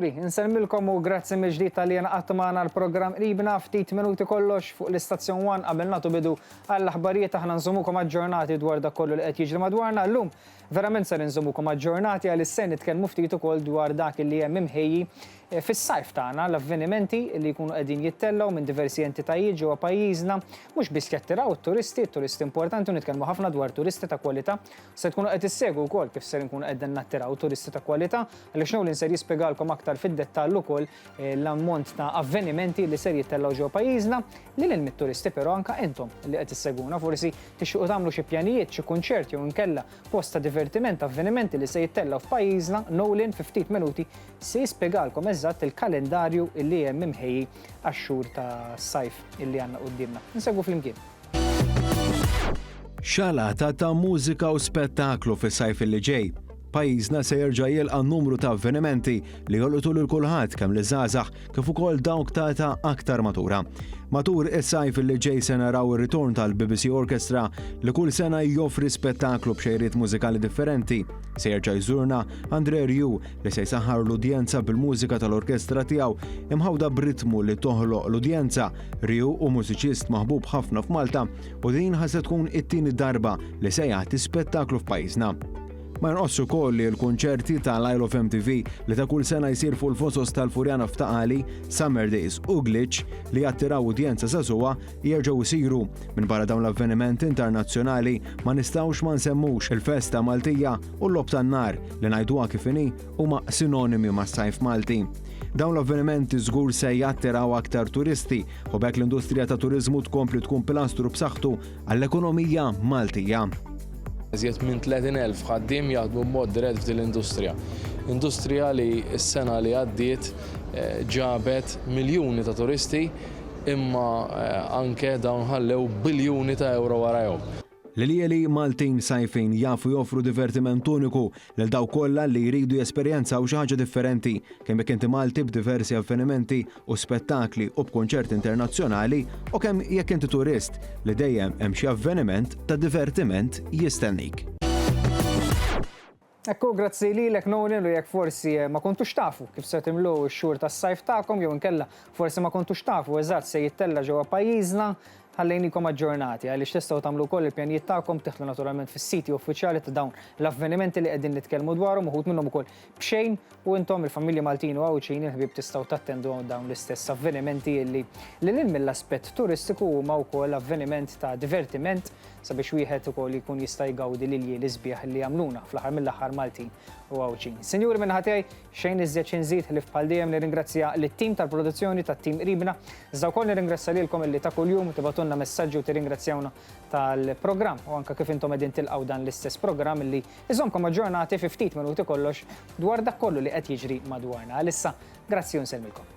Sinjuri, nselmilkom u grazzi mill-ġdid tal-li għattu maħna l-program Ribna ftit minuti kollox fuq l-istazzjon 1 qabel nagħtu bidu għall-aħbarijiet aħna nżommukom aġġornati dwar dak kollu li qed jiġri madwarna. Llum verament ser nżommukom aġġornati għal is-sen nitkellmu ftit ukoll dwar dak li hemm imħejji fis-sajf tagħna l-avvenimenti li jkunu qegħdin jittellaw minn diversi entitajiet ġewwa pajjiżna mhux biss jattiraw it-turisti importanti u nitkellmu ħafna dwar turisti ta' kwalità. Se tkunu qed issegwu wkoll kif ser nkunu qegħdin nattiraw turisti ta' kwalità għaliex Nowlin ser jispjegalkom aktar fid-dettall ukoll l-ammont ta' avvenimenti li ser jittellaw ġewwa pajjiżna lil mit-turisti però anke intom li qed issegwuna forsi tixtiequ tagħmlu xi pjanijiet, xi kunċerti jew inkella post ta' divertiment, avvenimenti li se jittellaw f'pajjiżna. Nowlin fi ftit minuti se jispjegalkom eżatt il-kalendarju illi hemm imħejji għax-xhur ta' sajf illi għandna qudiemna. Insegwu flimkien. Xalata ta' mużika u spettaklu fis-sajf illi ġej. Pajjiżna se jerġa' jilqa' numru ta' avvenimenti li jolqtu lil kulħadd kemm li żgħażagħ kif ukoll dawk ta' aktar matura. Matur is-sajf li ġej se naraw ir-ritorn tal-BBC Orchestra li kull sena joffri spettaklu b'xejriet mużikali differenti. Se jerġa' jżurna Andre Rieu li se jsaħħar l-udjenza bil-mużika tal-orkestra tiegħu imħawda b'ritmu li toħloq l-udjenza. Rieu u mużiċist maħbub ħafna f'Malta u din ħadd tkun it-tieni darba li se jagħti spettaklu f'pajjiżna. Ma nqossu wkoll li l-kunċerti tal-Isle of MTV li ta' kull sena jsir fuq il-fosos tal-Furjana f'Taqali, Summer Days u Glitch li jattiraw udjenza żagħżugħa jerġgħu jsiru. Minn barra dawn l-avvenimenti internazzjonali ma nistgħux ma nsemmux il-Festa Maltija u l-Lob tan-Nar li ngħiduha kif inhi huma sinonimi mas-sajf Malti. Dawn l-avvenimenti żgur se jattiraw aktar turisti u bekk l-industrija ta' turiżmu tkompli tkun pilastru b'saħħtu għall-ekonomija Maltija. Iżjed minn 30,000 ħaddiem jaħdmu b'mod dirett f'din l-industrija. Industrija li s-sena li għaddiet ġabet miljuni ta' turisti imma anke dawn ħallew biljuni ta' euro warajhom. L-ilieli Maltin sajfin jafu joffru divertiment uniku lil daw kollha li jridu jesperjenzaw xi ħaġa differenti kemm jekk inti Malti b'diversi avvenimenti u spettakli u b'kunċerti internazzjonali u kemm jekk inti turist li dejjem hemm xi avveniment ta' divertiment jistennik. Ekku, grazzi lilek Nowlin u jekk forsi ma kontux tafu kif se timlu x-xhur tas-sajf tagħkom jew inkella forsi ma kontux tafu eżatt se jittella ġewwa pajjiżna ħallejnikom aġġornati għaliex tistgħu tagħmlu wkoll il-pjanijiet tagħkom tieħdu naturalment fis-siti uffiċjali ta' dawn l-avvenimenti li qegħdin nitkellmu dwarhom uħud minnhom ukoll b'xejn u intom il-familji Maltin u għawċin il-ħbieb tistgħu tattendu dawn l-istess avvenimenti li lil mill-aspett turistiku huma wkoll avveniment ta' divertiment sabiex wieħed ukoll jkun jista' jgawdi l-iljieli sbieħ li jagħmluna fl-aħħar mill-aħħar Maltin u għawċin. Sinjuri minn ħatej xejn iżjed xi nżid ħlif bħal dejjem nirringrazzja lit-tim tal-produzzjoni tat-tim Ribna. Iżda wkoll nirringrazzja lilkom illi ta' kuljum tibatulna messaġġi u tirringrazzjawna tal-programm u anke kif intom qegħdin tilqgħu dan l-istess programm illi iżomkom aġġornati fi ftit minuti kollox dwar dak kollu li qed jiġri madwarna. Għalissa, grazzi u nsellmilkom.